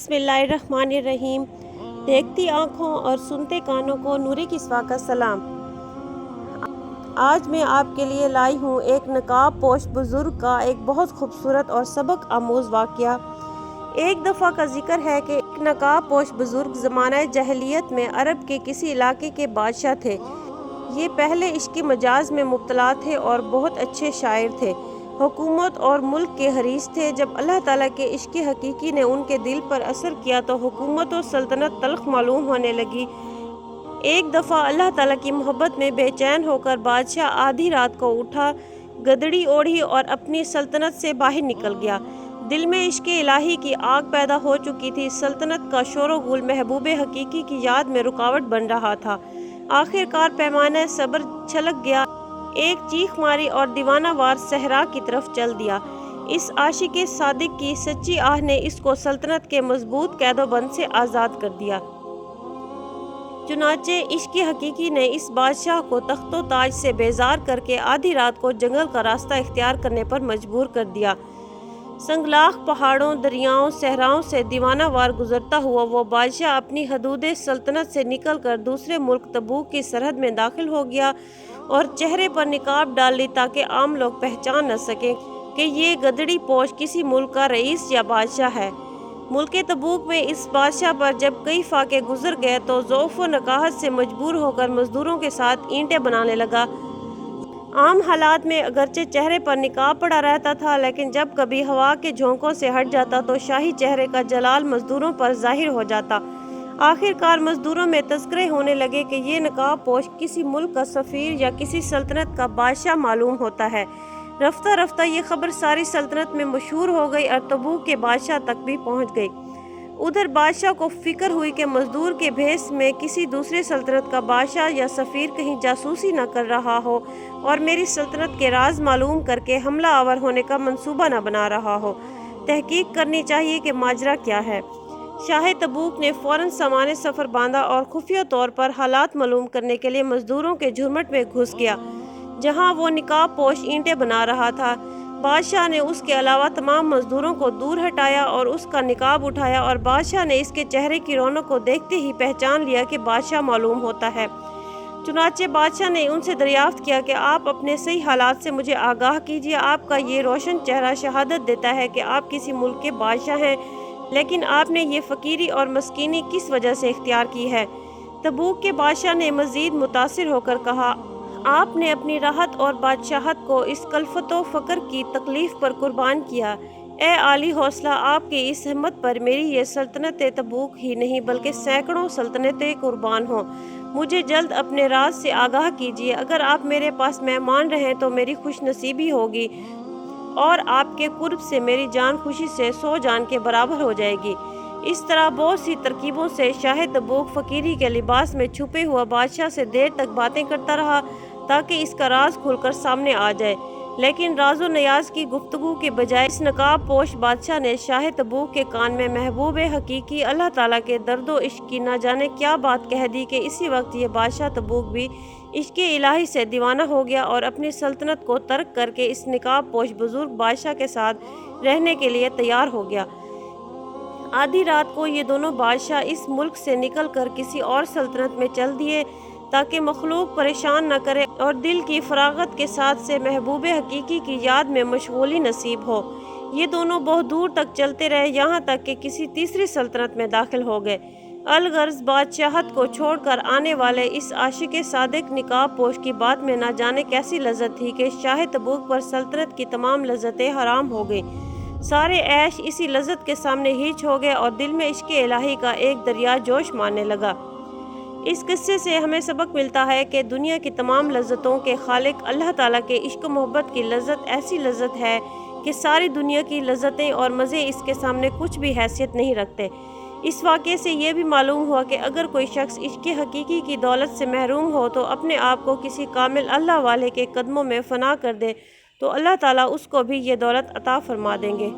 बिस्मिल्लाहिर्रहमानिर्रहीम। देखती आँखों और सुनते कानों को नूरे किस्वा का सलाम। आज मैं आपके लिए लाई हूँ एक नकाब पोश बुज़ुर्ग का एक बहुत खूबसूरत और सबक आमूज़ वाक़या। एक दफ़ा का जिक्र है कि एक नकाब पोश बुज़ुर्ग ज़माना जहलियत में अरब के किसी इलाके के बादशाह थे। ये पहले इश्क़ मजाज में मुब्तला थे और बहुत अच्छे शायर थे। हुकूमत और मुल्क के हरीस थे। जब अल्लाह ताला के इश्क़ हकीकी ने उनके दिल पर असर किया तो हुकूमत और सल्तनत तल्ख़ मालूम होने लगी। एक दफ़ा अल्लाह ताला की मोहब्बत में बेचैन होकर बादशाह आधी रात को उठा, गदड़ी ओढ़ी और अपनी सल्तनत से बाहर निकल गया। दिल में इश्क़ इलाही की आग पैदा हो चुकी थी। सल्तनत का शोर गुल महबूब हकीकी की याद में रुकावट बन रहा था। आखिरकार पैमाना सब्र छलक गया। एक चीख मारी और दीवानावार सहरा की तरफ चल दिया। इस आशिक़े सादिक की सच्ची आह ने इसको सल्तनत के मजबूत कैदोबंद से आज़ाद कर दिया। चुनाचे इश्क़ हकीकी ने इस बादशाह को तख्तो ताज से बेजार करके आधी रात को जंगल का रास्ता इख्तियार करने पर मजबूर कर दिया। संगलाख पहाड़ों, दरियाओं, सहराओं से दीवानावार गुजरता हुआ वो बादशाह अपनी हदूद सल्तनत से निकल कर दूसरे मुल्क तबूक की सरहद में दाखिल हो गया और चेहरे पर निकाब डाल ली ताकि आम लोग पहचान न सकें कि ये गदड़ी पोश किसी मुल्क का रईस या बादशाह है। मुल्क तबूक में इस बादशाह पर जब कई फाके गुजर गए तो ज़ौफ़ व नकाहत से मजबूर होकर मजदूरों के साथ ईंटें बनाने लगा। आम हालात में अगरचे चेहरे पर निकाब पड़ा रहता था, लेकिन जब कभी हवा के झोंकों से हट जाता तो शाही चेहरे का जलाल मजदूरों पर जाहिर हो जाता। आखिरकार मजदूरों में तस्करे होने लगे कि ये नकाब पोश किसी मुल्क का सफ़ीर या किसी सल्तनत का बादशाह मालूम होता है। रफ्ता रफ्ता ये खबर सारी सल्तनत में मशहूर हो गई और तबूक के बादशाह तक भी पहुँच गई। उधर बादशाह को फिक्र हुई कि मजदूर के भेस में किसी दूसरे सल्तनत का बादशाह या सफ़ीर कहीं जासूसी न कर रहा हो और मेरी सल्तनत के राज मालूम करके हमला आवर होने का मंसूबा न बना रहा हो। तहकीक करनी चाहिए कि माजरा क्या है। शाह तबूक ने फ़ौरन सामान सफ़र बांधा और खुफिया तौर पर हालात मालूम करने के लिए मजदूरों के झुरमुट में घुस गया, जहां वो निकाब पोश ईंटें बना रहा था। बादशाह ने उसके अलावा तमाम मजदूरों को दूर हटाया और उसका निकाब उठाया और बादशाह ने इसके चेहरे की रौनक को देखते ही पहचान लिया कि बादशाह मालूम होता है। चुनाचे बादशाह ने उनसे दरियाफ्त किया कि आप अपने सही हालात से मुझे आगाह कीजिए। आपका ये रोशन चेहरा शहादत देता है कि आप किसी मुल्क के बादशाह हैं, लेकिन आपने ये फ़कीरी और मस्कीनी किस वजह से इख्तियार की है। तबूक के बादशाह ने मज़ीद मुतासिर होकर कहा, आपने अपनी राहत और बादशाहत को इस कल्फ़तो फ़क्र की तकलीफ़ पर कुर्बान किया। ए आली हौसला, आपकी इस हिम्मत पर मेरी ये सल्तनत तबूक ही नहीं बल्कि सैकड़ों सल्तनतें कुर्बान हों। मुझे जल्द अपने राज से आगाह कीजिए। अगर आप मेरे पास मेहमान रहें तो मेरी खुश नसीबी होगी और आपके कुर्ब से मेरी जान खुशी से 100 जान के बराबर हो जाएगी। इस तरह बहुत सी तरकीबों से शाह तबूक फ़कीरी के लिबास में छुपे हुआ बादशाह से देर तक बातें करता रहा ताकि इसका राज खुलकर सामने आ जाए। लेकिन राजो नियाज की गुफ्तगू के बजाय इस नकाब पोश बादशाह ने शाह तबूक के कान में महबूब हकीकी अल्लाह ताला के दर्दो इश्क की न जाने क्या बात कह दी कि इसी वक्त ये बादशाह तबूक भी इश्क़ इलाही से दीवाना हो गया और अपनी सल्तनत को तर्क करके इस निकाब पोश बुजुर्ग बादशाह के साथ रहने के लिए तैयार हो गया। आधी रात को ये दोनों बादशाह इस मुल्क से निकल कर किसी और सल्तनत में चल दिए ताकि मखलूक परेशान न करे और दिल की फरागत के साथ से महबूब हकीकी की याद में मशगूली नसीब हो। ये दोनों बहुत दूर तक चलते रहे, यहाँ तक कि किसी तीसरी सल्तनत में दाखिल हो गए। अलगर्ज बादशाहत को छोड़कर आने वाले इस आशिक़ सादिक निकाब पोश की बात में न जाने कैसी लज्जत थी कि शाह तबूक पर सल्तनत की तमाम लज्जतें हराम हो गई। सारे ऐश इसी लज्जत के सामने हीच हो गए और दिल में इश्क़ इलाही का एक दरिया जोश मारने लगा। इस किस्से से हमें सबक मिलता है कि दुनिया की तमाम लज्जतों के खालिक अल्लाह ताला के इश्क़ मोहब्बत की लज्जत ऐसी लज्जत है कि सारी दुनिया की लज्जतें और मज़े इसके सामने कुछ भी हैसियत नहीं रखते। इस वाक़े से ये भी मालूम हुआ कि अगर कोई शख्स इश्क़ हकीकी की दौलत से महरूम हो तो अपने आप को किसी कामिल अल्लाह वाले के कदमों में फ़ना कर दे तो अल्लाह ताला उसको भी ये दौलत अता फ़रमा देंगे।